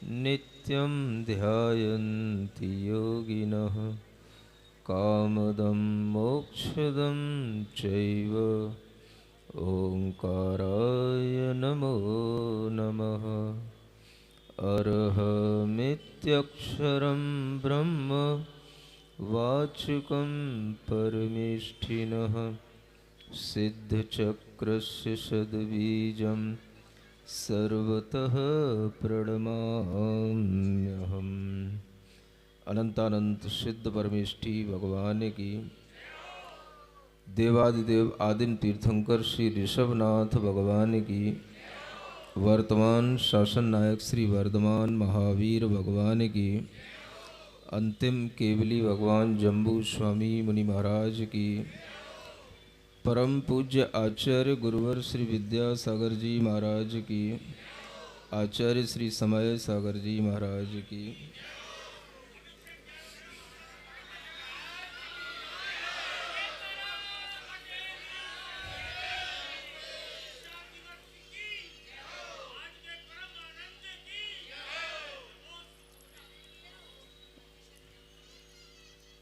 नित्यं ध्यायन्ति योगिनः कामदं मोक्षदं चैव ओंकाराय नमो नमः। अरहमित्यक्षरं ब्रह्म वाचकं परमेष्ठिनः सिद्धचक्रस्य सद्बीजं सर्वतः प्रणमाम्यहम्। अनंतानंत सिद्ध परमेष्ठी भगवान की, देवादिदेव आदिम तीर्थंकर श्री ऋषभनाथ भगवान की, वर्तमान शासन नायक श्री वर्धमान महावीर भगवान की, अंतिम केवली भगवान जम्बू स्वामी मुनि महाराज की, परम पूज्य आचार्य गुरुवर श्री विद्यासागर जी महाराज की, आचार्य श्री समय सागर जी महाराज की,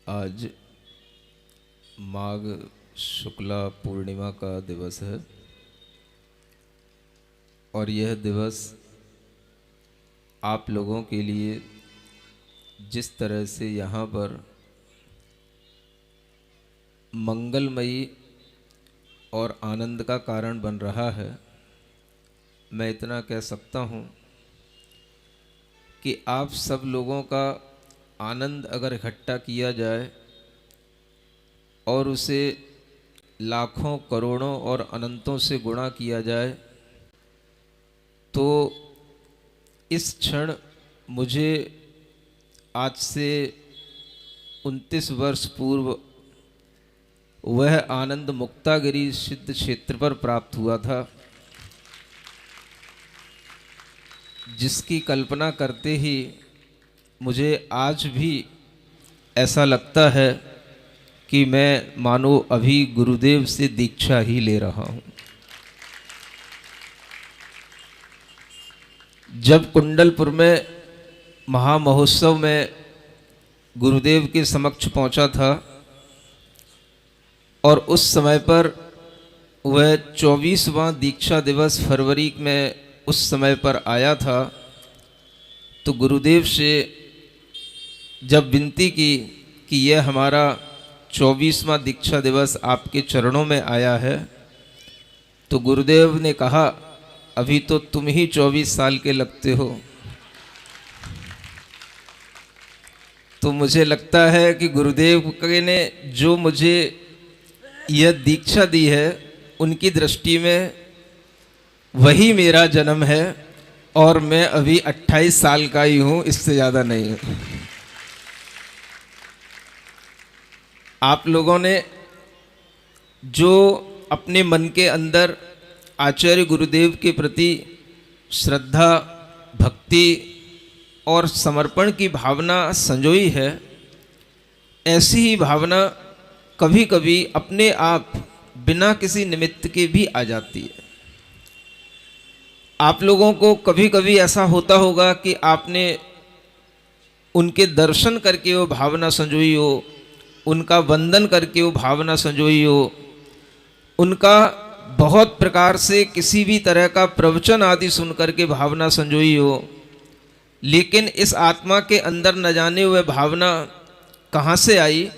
आज माघ शुक्ला पूर्णिमा का दिवस है और यह दिवस आप लोगों के लिए जिस तरह से यहाँ पर मंगलमयी और आनंद का कारण बन रहा है, मैं इतना कह सकता हूँ कि आप सब लोगों का आनंद अगर इकट्ठा किया जाए और उसे लाखों करोड़ों और अनंतों से गुणा किया जाए तो इस क्षण मुझे आज से 29 वर्ष पूर्व वह आनंद मुक्तागिरी सिद्ध क्षेत्र पर प्राप्त हुआ था, जिसकी कल्पना करते ही मुझे आज भी ऐसा लगता है कि मैं मानो अभी गुरुदेव से दीक्षा ही ले रहा हूँ। जब कुंडलपुर में महामहोत्सव में गुरुदेव के समक्ष पहुँचा था और उस समय पर वह 24वां दीक्षा दिवस फरवरी में उस समय पर आया था, तो गुरुदेव से जब विनती की कि यह हमारा 24वां दीक्षा दिवस आपके चरणों में आया है, तो गुरुदेव ने कहा अभी तो तुम ही 24 साल के लगते हो। तो मुझे लगता है कि गुरुदेव ने जो मुझे यह दीक्षा दी है उनकी दृष्टि में वही मेरा जन्म है और मैं अभी 28 साल का ही हूँ, इससे ज़्यादा नहीं हूँ। आप लोगों ने जो अपने मन के अंदर आचार्य गुरुदेव के प्रति श्रद्धा, भक्ति और समर्पण की भावना संजोई है, ऐसी ही भावना कभी कभी अपने आप बिना किसी निमित्त के भी आ जाती है। आप लोगों को कभी कभी ऐसा होता होगा कि आपने उनके दर्शन करके वो भावना संजोई हो, उनका वंदन करके वो भावना संजोई हो, उनका बहुत प्रकार से किसी भी तरह का प्रवचन आदि सुन करके भावना संजोई हो, लेकिन इस आत्मा के अंदर न जाने हुए भावना कहाँ से आई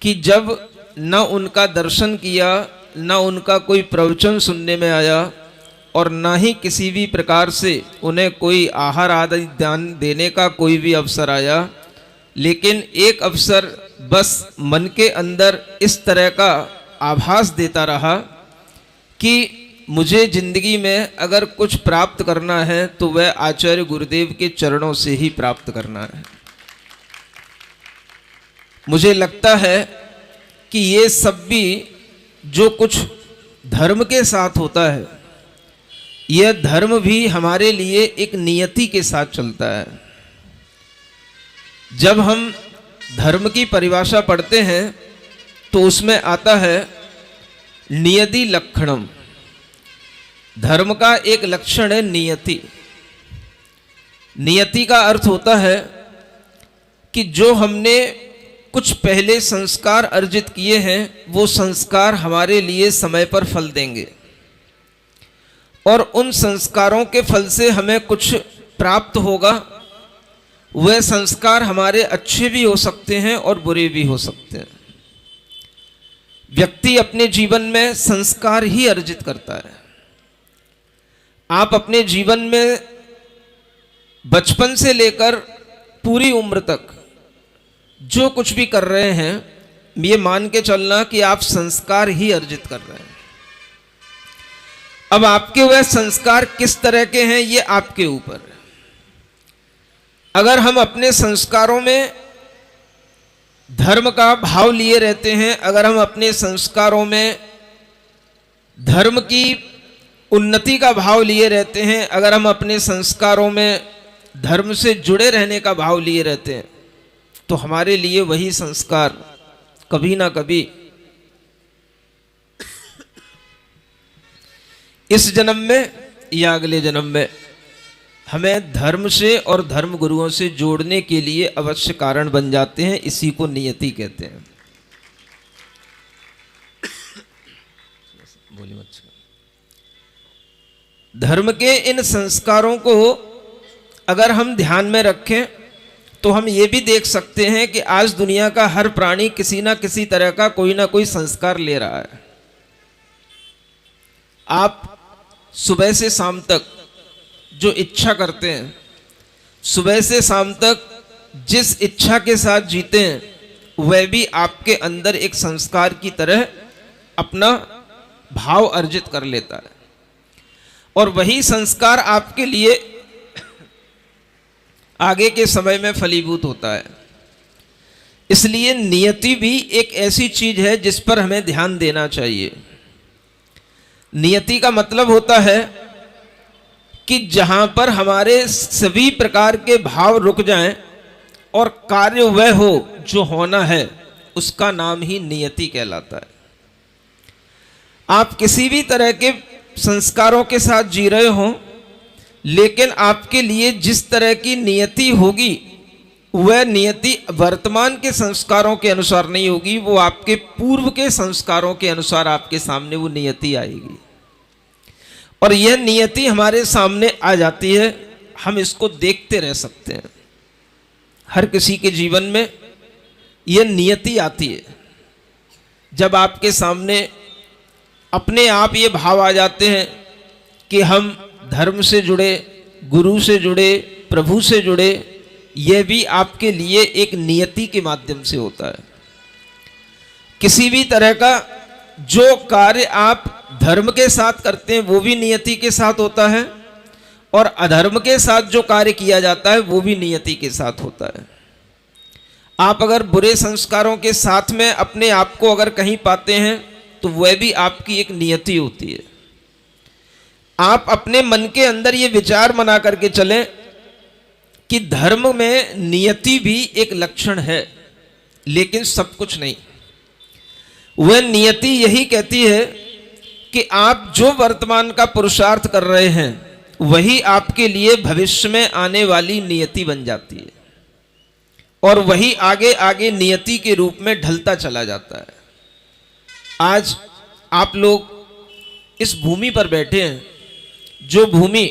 कि जब न उनका दर्शन किया, न उनका कोई प्रवचन सुनने में आया और न ही किसी भी प्रकार से उन्हें कोई आहार आदि दान देने का कोई भी अवसर आया, लेकिन एक अवसर बस मन के अंदर इस तरह का आभास देता रहा कि मुझे जिंदगी में अगर कुछ प्राप्त करना है तो वह आचार्य गुरुदेव के चरणों से ही प्राप्त करना है। मुझे लगता है कि ये सब भी जो कुछ धर्म के साथ होता है, यह धर्म भी हमारे लिए एक नियति के साथ चलता है। जब हम धर्म की परिभाषा पढ़ते हैं तो उसमें आता है नियति लक्षणम। धर्म का एक लक्षण है नियति। नियति का अर्थ होता है कि जो हमने कुछ पहले संस्कार अर्जित किए हैं वो संस्कार हमारे लिए समय पर फल देंगे, और उन संस्कारों के फल से हमें कुछ प्राप्त होगा। वह संस्कार हमारे अच्छे भी हो सकते हैं और बुरे भी हो सकते हैं। व्यक्ति अपने जीवन में संस्कार ही अर्जित करता है। आप अपने जीवन में बचपन से लेकर पूरी उम्र तक जो कुछ भी कर रहे हैं, ये मान के चलना कि आप संस्कार ही अर्जित कर रहे हैं। अब आपके वह संस्कार किस तरह के हैं ये आपके ऊपर है। अगर हम अपने संस्कारों में धर्म का भाव लिए रहते हैं, अगर हम अपने संस्कारों में धर्म की उन्नति का भाव लिए रहते हैं, अगर हम अपने संस्कारों में धर्म से जुड़े रहने का भाव लिए रहते हैं, तो हमारे लिए वही संस्कार कभी ना कभी इस जन्म में या अगले जन्म में हमें धर्म से और धर्म गुरुओं से जोड़ने के लिए अवश्य कारण बन जाते हैं। इसी को नियति कहते हैं। धर्म के इन संस्कारों को अगर हम ध्यान में रखें तो हम ये भी देख सकते हैं कि आज दुनिया का हर प्राणी किसी ना किसी तरह का कोई ना कोई संस्कार ले रहा है। आप सुबह से शाम तक जो इच्छा करते हैं, सुबह से शाम तक जिस इच्छा के साथ जीते हैं, वह भी आपके अंदर एक संस्कार की तरह अपना भाव अर्जित कर लेता है, और वही संस्कार आपके लिए आगे के समय में फलीभूत होता है। इसलिए नियति भी एक ऐसी चीज है जिस पर हमें ध्यान देना चाहिए। नियति का मतलब होता है कि जहां पर हमारे सभी प्रकार के भाव रुक जाएं और कार्य वह हो जो होना है, उसका नाम ही नियति कहलाता है। आप किसी भी तरह के संस्कारों के साथ जी रहे हो, लेकिन आपके लिए जिस तरह की नियति होगी वह नियति वर्तमान के संस्कारों के अनुसार नहीं होगी, वो आपके पूर्व के संस्कारों के अनुसार आपके सामने वो नियति आएगी। और यह नियति हमारे सामने आ जाती है, हम इसको देखते रह सकते हैं। हर किसी के जीवन में यह नियति आती है जब आपके सामने अपने आप ये भाव आ जाते हैं कि हम धर्म से जुड़े, गुरु से जुड़े, प्रभु से जुड़े। यह भी आपके लिए एक नियति के माध्यम से होता है। किसी भी तरह का जो कार्य आप धर्म के साथ करते हैं वो भी नियति के साथ होता है, और अधर्म के साथ जो कार्य किया जाता है वो भी नियति के साथ होता है। आप अगर बुरे संस्कारों के साथ में अपने आप को अगर कहीं पाते हैं तो वह भी आपकी एक नियति होती है। आप अपने मन के अंदर ये विचार बना करके चलें कि धर्म में नियति भी एक लक्षण है, लेकिन सब कुछ नहीं। वह नियति यही कहती है कि आप जो वर्तमान का पुरुषार्थ कर रहे हैं वही आपके लिए भविष्य में आने वाली नियति बन जाती है, और वही आगे आगे नियति के रूप में ढलता चला जाता है। आज आप लोग इस भूमि पर बैठे हैं, जो भूमि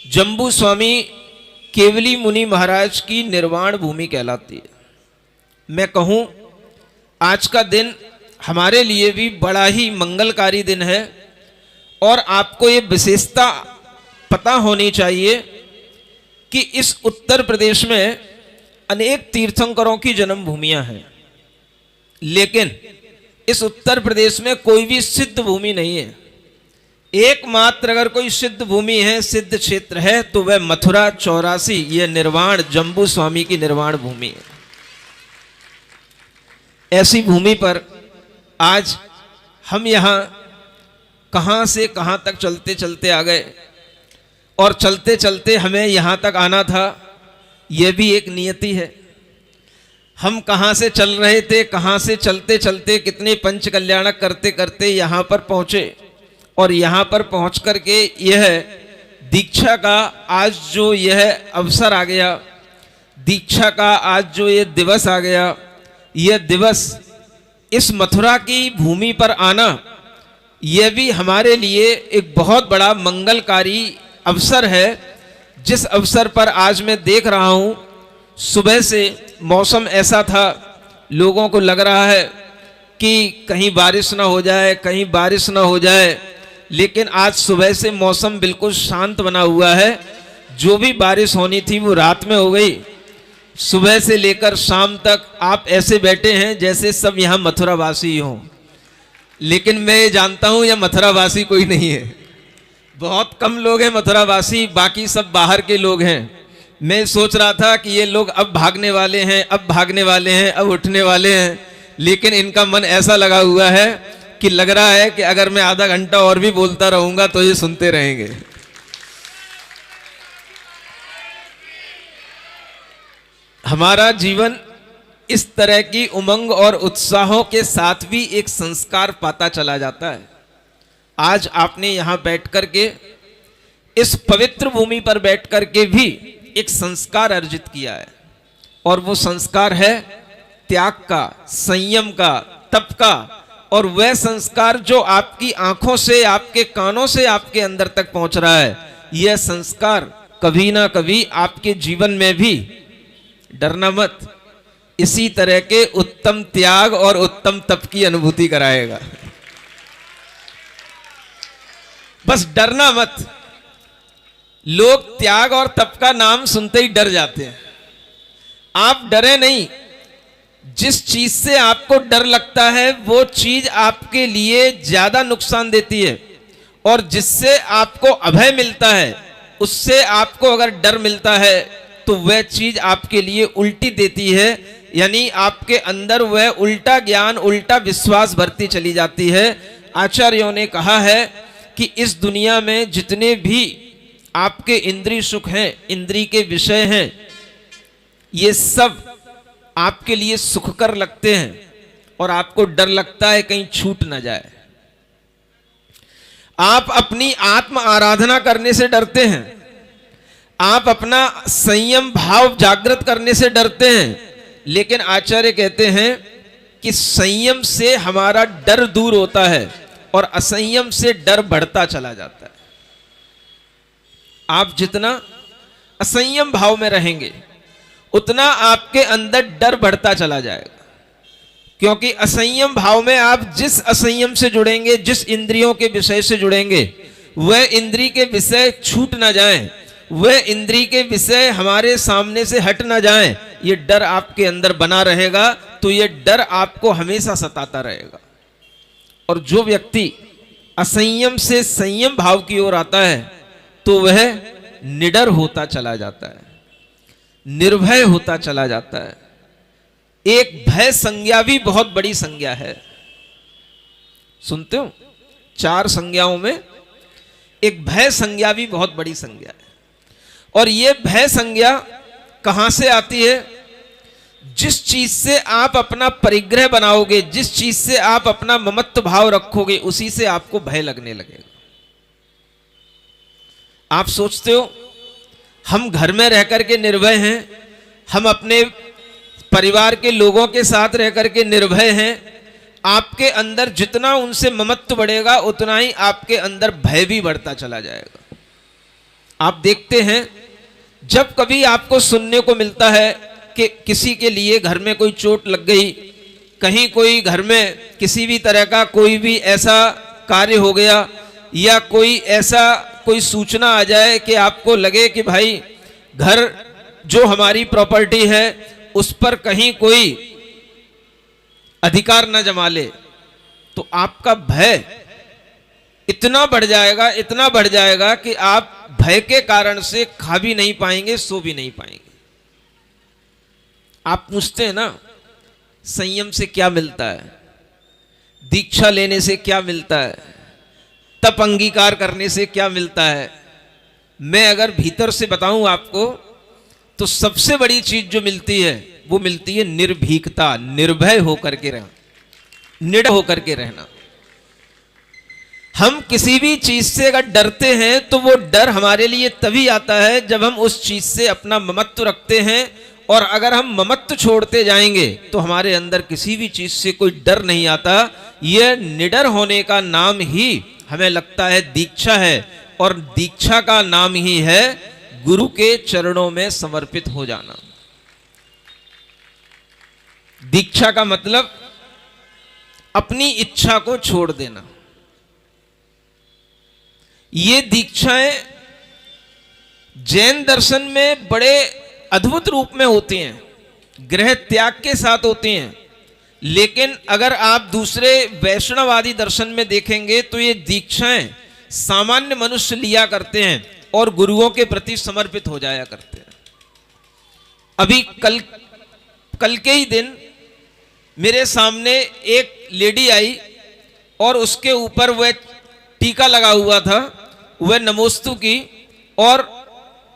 जम्बू स्वामी केवली मुनि महाराज की निर्वाण भूमि कहलाती है। मैं कहूँ आज का दिन हमारे लिए भी बड़ा ही मंगलकारी दिन है, और आपको ये विशेषता पता होनी चाहिए कि इस उत्तर प्रदेश में अनेक तीर्थंकरों की जन्म भूमियां हैं, लेकिन इस उत्तर प्रदेश में कोई भी सिद्ध भूमि नहीं है। एकमात्र अगर कोई सिद्ध भूमि है, सिद्ध क्षेत्र है, तो वह मथुरा 84 ये निर्वाण जम्बू स्वामी की निर्वाण भूमि है। ऐसी भूमि पर आज हम यहाँ कहाँ से कहाँ तक चलते चलते आ गए, और चलते चलते हमें यहाँ तक आना था, यह भी एक नियति है। हम कहाँ से चल रहे थे, कहाँ से चलते चलते कितने पंच कल्याणक करते करते यहाँ पर पहुँचे, और यहाँ पर पहुँच करके यह दीक्षा का आज जो यह अवसर आ गया, दीक्षा का आज जो ये दिवस आ गया, यह दिवस इस मथुरा की भूमि पर आना, यह भी हमारे लिए एक बहुत बड़ा मंगलकारी अवसर है। जिस अवसर पर आज मैं देख रहा हूँ, सुबह से मौसम ऐसा था, लोगों को लग रहा है कि कहीं बारिश ना हो जाए, कहीं बारिश ना हो जाए, लेकिन आज सुबह से मौसम बिल्कुल शांत बना हुआ है। जो भी बारिश होनी थी वो रात में हो गई। सुबह से लेकर शाम तक आप ऐसे बैठे हैं जैसे सब यहाँ मथुरावासी हों, लेकिन मैं ये जानता हूँ यह मथुरावासी कोई नहीं है। बहुत कम लोग हैं मथुरावासी, बाकी सब बाहर के लोग हैं। मैं सोच रहा था कि ये लोग अब भागने वाले हैं, अब भागने वाले हैं, अब उठने वाले हैं, लेकिन इनका मन ऐसा लगा हुआ है कि लग रहा है कि अगर मैं आधा घंटा और भी बोलता रहूंगा तो ये सुनते रहेंगे। हमारा जीवन इस तरह की उमंग और उत्साहों के साथ भी एक संस्कार पाता चला जाता है। आज आपने यहां बैठ करके, इस पवित्र भूमि पर बैठ करके भी एक संस्कार अर्जित किया है, और वो संस्कार है त्याग का, संयम का, तप का। और वह संस्कार जो आपकी आंखों से, आपके कानों से आपके अंदर तक पहुंच रहा है, यह संस्कार कभी ना कभी आपके जीवन में भी, डरना मत, इसी तरह के उत्तम त्याग और उत्तम तप की अनुभूति कराएगा। बस डरना मत। लोग त्याग और तप का नाम सुनते ही डर जाते हैं। आप डरे नहीं। जिस चीज से आपको डर लगता है वो चीज आपके लिए ज्यादा नुकसान देती है, और जिससे आपको अभय मिलता है उससे आपको अगर डर मिलता है तो वह चीज आपके लिए उल्टी देती है। यानी आपके अंदर वह उल्टा ज्ञान, उल्टा विश्वास भरती चली जाती है। आचार्यों ने कहा है कि इस दुनिया में जितने भी आपके इंद्रिय सुख हैं, इंद्रिय के विषय हैं, ये सब आपके लिए सुखकर लगते हैं और आपको डर लगता है कहीं छूट ना जाए। आप अपनी आत्म आराधना करने से डरते हैं, आप अपना संयम भाव जागृत करने से डरते हैं, लेकिन आचार्य कहते हैं कि संयम से हमारा डर दूर होता है और असंयम से डर बढ़ता चला जाता है। आप जितना असंयम भाव में रहेंगे उतना आपके अंदर डर बढ़ता चला जाएगा, क्योंकि असंयम भाव में आप जिस असंयम से जुड़ेंगे, जिस इंद्रियों के विषय से जुड़ेंगे, वह इंद्रिय के विषय छूट ना जाएं, वह इंद्रिय के विषय हमारे सामने से हट ना जाएं, ये डर आपके अंदर बना रहेगा। तो ये डर आपको हमेशा सताता रहेगा। और जो व्यक्ति असंयम से संयम भाव की ओर आता है तो वह निडर होता चला जाता है, निर्भय होता चला जाता है। एक भय संज्ञा भी बहुत बड़ी संज्ञा है। सुनते हो, 4 संज्ञाओं में एक भय संज्ञा भी बहुत बड़ी संज्ञा है। और यह भय संज्ञा कहां से आती है? जिस चीज से आप अपना परिग्रह बनाओगे, जिस चीज से आप अपना ममत्व भाव रखोगे, उसी से आपको भय लगने लगेगा। आप सोचते हो हम घर में रह करके निर्भय हैं, हम अपने परिवार के लोगों के साथ रह करके निर्भय हैं। आपके अंदर जितना उनसे ममत्व बढ़ेगा उतना ही आपके अंदर भय भी बढ़ता चला जाएगा। आप देखते हैं जब कभी आपको सुनने को मिलता है कि किसी के लिए घर में कोई चोट लग गई, कहीं कोई घर में किसी भी तरह का कोई भी ऐसा कार्य हो गया, या कोई ऐसा कोई सूचना आ जाए कि आपको लगे कि भाई घर जो हमारी प्रॉपर्टी है उस पर कहीं कोई अधिकार न जमा ले, तो आपका भय इतना बढ़ जाएगा, इतना बढ़ जाएगा कि आप भय के कारण से खा भी नहीं पाएंगे, सो भी नहीं पाएंगे। आप पूछते हैं ना, संयम से क्या मिलता है, दीक्षा लेने से क्या मिलता है, तप अंगीकार करने से क्या मिलता है? मैं अगर भीतर से बताऊं आपको तो सबसे बड़ी चीज जो मिलती है वो मिलती है निर्भीकता, निर्भय होकर के रहना, निडर होकर के रहना। हम किसी भी चीज से अगर डरते हैं तो वो डर हमारे लिए तभी आता है जब हम उस चीज से अपना ममत्व रखते हैं, और अगर हम ममत्व छोड़ते जाएंगे तो हमारे अंदर किसी भी चीज से कोई डर नहीं आता। यह निडर होने का नाम ही हमें लगता है दीक्षा है, और दीक्षा का नाम ही है गुरु के चरणों में समर्पित हो जाना। दीक्षा का मतलब अपनी इच्छा को छोड़ देना। ये दीक्षाएं जैन दर्शन में बड़े अद्भुत रूप में होती हैं, गृह त्याग के साथ होती हैं, लेकिन अगर आप दूसरे वैष्णववादी दर्शन में देखेंगे तो ये दीक्षाएं सामान्य मनुष्य लिया करते हैं और गुरुओं के प्रति समर्पित हो जाया करते हैं। अभी कल के ही दिन मेरे सामने एक लेडी आई और उसके ऊपर वह टीका लगा हुआ था, वह नमोस्तु की, और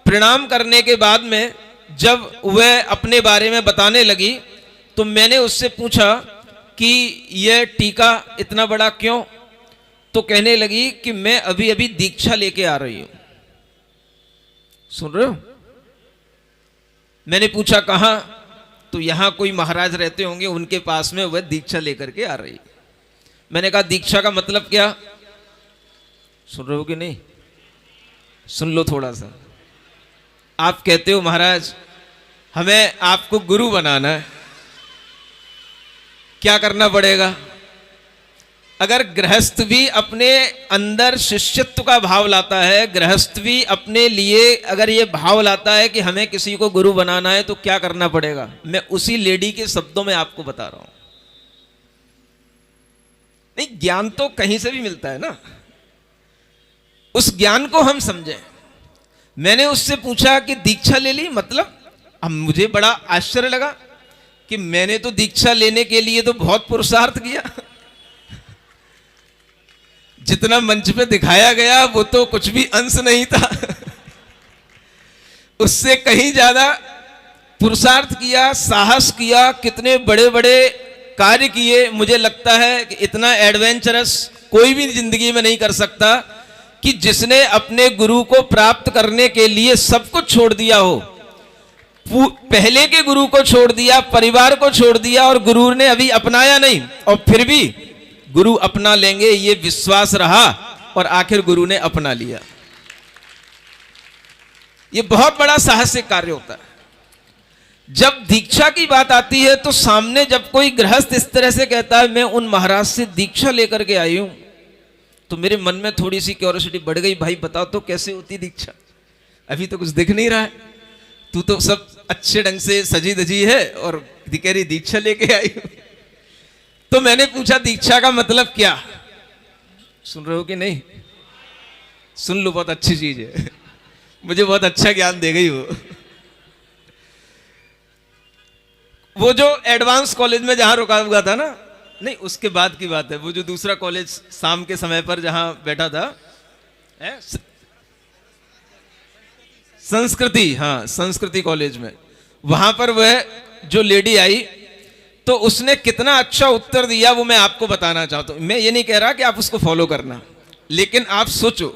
प्रणाम करने के बाद में जब वह अपने बारे में बताने लगी तो मैंने उससे पूछा कि यह टीका इतना बड़ा क्यों? तो कहने लगी कि मैं अभी अभी दीक्षा लेके आ रही हूं। सुन रहे हो? मैंने पूछा कहां? तो यहां कोई महाराज रहते होंगे, उनके पास में वह दीक्षा लेकर के आ रही। मैंने कहा दीक्षा का मतलब क्या? सुन रहे हो कि नहीं? सुन लो थोड़ा सा। आप कहते हो महाराज हमें आपको गुरु बनाना है, क्या करना पड़ेगा? अगर गृहस्थ भी अपने अंदर शिष्यत्व का भाव लाता है, गृहस्थ भी अपने लिए अगर ये भाव लाता है कि हमें किसी को गुरु बनाना है, तो क्या करना पड़ेगा? मैं उसी लेडी के शब्दों में आपको बता रहा हूं। नहीं, ज्ञान तो कहीं से भी मिलता है ना, उस ज्ञान को हम समझें। मैंने उससे पूछा कि दीक्षा ले ली मतलब? अब मुझे बड़ा आश्चर्य लगा कि मैंने तो दीक्षा लेने के लिए तो बहुत पुरुषार्थ किया, जितना मंच पे दिखाया गया वो तो कुछ भी अंश नहीं था। उससे कहीं ज्यादा पुरुषार्थ किया, साहस किया, कितने बड़े बड़े कार्य किए। मुझे लगता है कि इतना एडवेंचरस कोई भी जिंदगी में नहीं कर सकता कि जिसने अपने गुरु को प्राप्त करने के लिए सब कुछ छोड़ दिया हो। पहले के गुरु को छोड़ दिया, परिवार को छोड़ दिया, और गुरु ने अभी अपनाया नहीं, और फिर भी गुरु अपना लेंगे ये विश्वास रहा, और आखिर गुरु ने अपना लिया। ये बहुत बड़ा साहसिक कार्य होता है। जब दीक्षा की बात आती है तो सामने जब कोई गृहस्थ इस तरह से कहता है मैं उन महाराज से दीक्षा लेकर के आई हूं, तो मेरे मन में थोड़ी सी क्यूरियोसिटी बढ़ गई। भाई बताओ तो कैसे होती दीक्षा? अभी तो कुछ दिख नहीं रहा है, तू तो सब अच्छे ढंग से सजी धजी है और कह रही दीक्षा लेके आई हूं। तो मैंने पूछा दीक्षा का मतलब क्या? सुन रहे हो कि नहीं? सुन लो, बहुत अच्छी चीज है, मुझे बहुत अच्छा ज्ञान दे गई वो जो एडवांस कॉलेज में जहां रुका हुआ था ना, नहीं उसके बाद की बात है, वो जो दूसरा कॉलेज शाम के समय पर जहां बैठा था, संस्कृति, हाँ संस्कृति कॉलेज में, वहां पर वह जो लेडी आई तो उसने कितना अच्छा उत्तर दिया वो मैं आपको बताना चाहता हूं। मैं ये नहीं कह रहा कि आप उसको फॉलो करना, लेकिन आप सोचो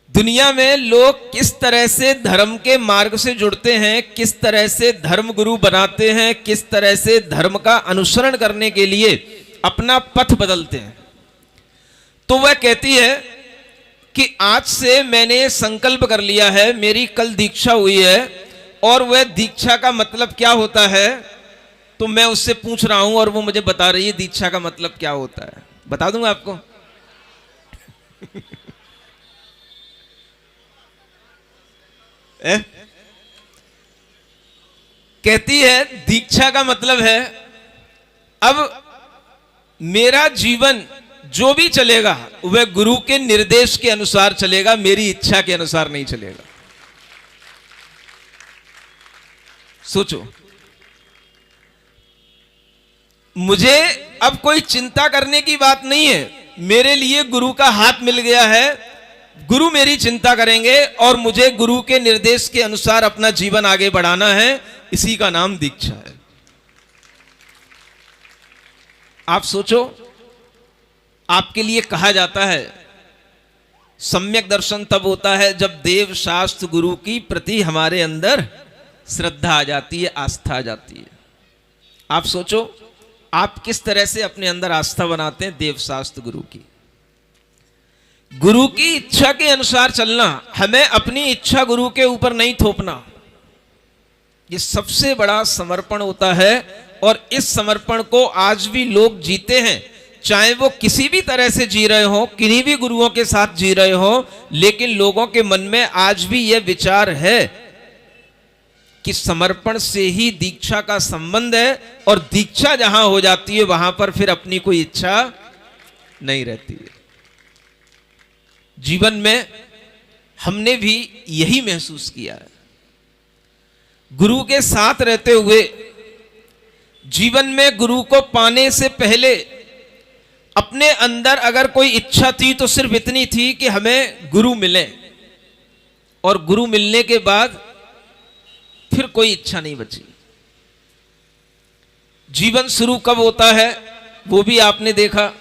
दुनिया में लोग किस तरह से धर्म के मार्ग से जुड़ते हैं, किस तरह से धर्म गुरु बनाते हैं, किस तरह से धर्म का अनुसरण करने के लिए अपना पथ बदलते हैं। तो वह कहती है कि आज से मैंने संकल्प कर लिया है, मेरी कल दीक्षा हुई है, और वह दीक्षा का मतलब क्या होता है तो मैं उससे पूछ रहा हूं और वो मुझे बता रही है दीक्षा का मतलब क्या होता है। बता दूंगा आपको। कहती है दीक्षा का मतलब है अब मेरा जीवन जो भी चलेगा वह गुरु के निर्देश के अनुसार चलेगा, मेरी इच्छा के अनुसार नहीं चलेगा। सोचो, मुझे अब कोई चिंता करने की बात नहीं है, मेरे लिए गुरु का हाथ मिल गया है, गुरु मेरी चिंता करेंगे और मुझे गुरु के निर्देश के अनुसार अपना जीवन आगे बढ़ाना है। इसी का नाम दीक्षा है। आप सोचो, आपके लिए कहा जाता है सम्यक दर्शन तब होता है जब देव शास्त्र गुरु की प्रति हमारे अंदर श्रद्धा आ जाती है, आस्था आ जाती है। आप सोचो आप किस तरह से अपने अंदर आस्था बनाते हैं देव शास्त्र गुरु की। गुरु की इच्छा के अनुसार चलना, हमें अपनी इच्छा गुरु के ऊपर नहीं थोपना, ये सबसे बड़ा समर्पण होता है। और इस समर्पण को आज भी लोग जीते हैं, चाहे वो किसी भी तरह से जी रहे हो, किन्हीं भी गुरुओं के साथ जी रहे हो, लेकिन लोगों के मन में आज भी यह विचार है कि समर्पण से ही दीक्षा का संबंध है, और दीक्षा जहां हो जाती है वहां पर फिर अपनी कोई इच्छा नहीं रहती है। जीवन में हमने भी यही महसूस किया है। गुरु के साथ रहते हुए जीवन में गुरु को पाने से पहले अपने अंदर अगर कोई इच्छा थी तो सिर्फ इतनी थी कि हमें गुरु मिले, और गुरु मिलने के बाद फिर कोई इच्छा नहीं बची। जीवन शुरू कब होता है वो भी आपने देखा।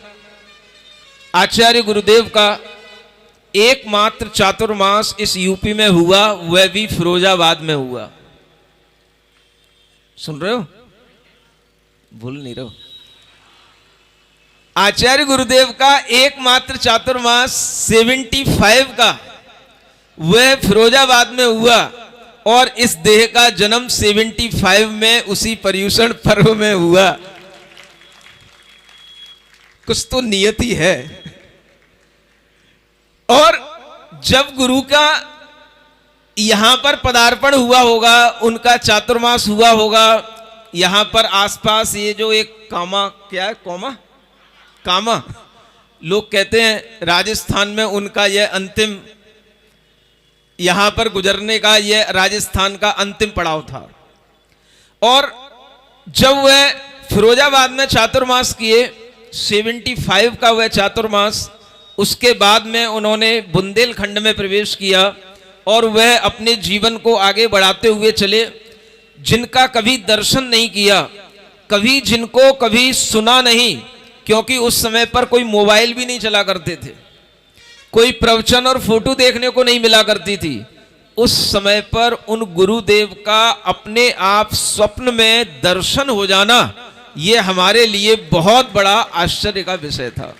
आचार्य गुरुदेव का एकमात्र चातुर्मास इस यूपी में हुआ, वह भी फिरोजाबाद में हुआ। सुन रहे हो, भूल नहीं रहो। आचार्य गुरुदेव का एकमात्र चातुर्मास 75 का वह फिरोजाबाद में हुआ, और इस देह का जन्म 75 में उसी पर्यूषण पर्व में हुआ। कुछ तो नियति है। और जब गुरु का यहां पर पदार्पण हुआ होगा, उनका चातुर्मास हुआ होगा, यहां पर आसपास ये जो एक कामा, क्या है कामा लोग कहते हैं, राजस्थान में उनका यह अंतिम, यहां पर गुजरने का यह राजस्थान का अंतिम पड़ाव था। और जब वह फिरोजाबाद में चातुर्मास किए, 75 का वह चातुर्मास, उसके बाद में उन्होंने बुंदेलखंड में प्रवेश किया, और वह अपने जीवन को आगे बढ़ाते हुए चले। जिनका कभी दर्शन नहीं किया, कभी जिनको कभी सुना नहीं, क्योंकि उस समय पर कोई मोबाइल भी नहीं चला करते थे, कोई प्रवचन और फोटो देखने को नहीं मिला करती थी, उस समय पर उन गुरुदेव का अपने आप स्वप्न में दर्शन हो जाना, यह हमारे लिए बहुत बड़ा आश्चर्य का विषय था।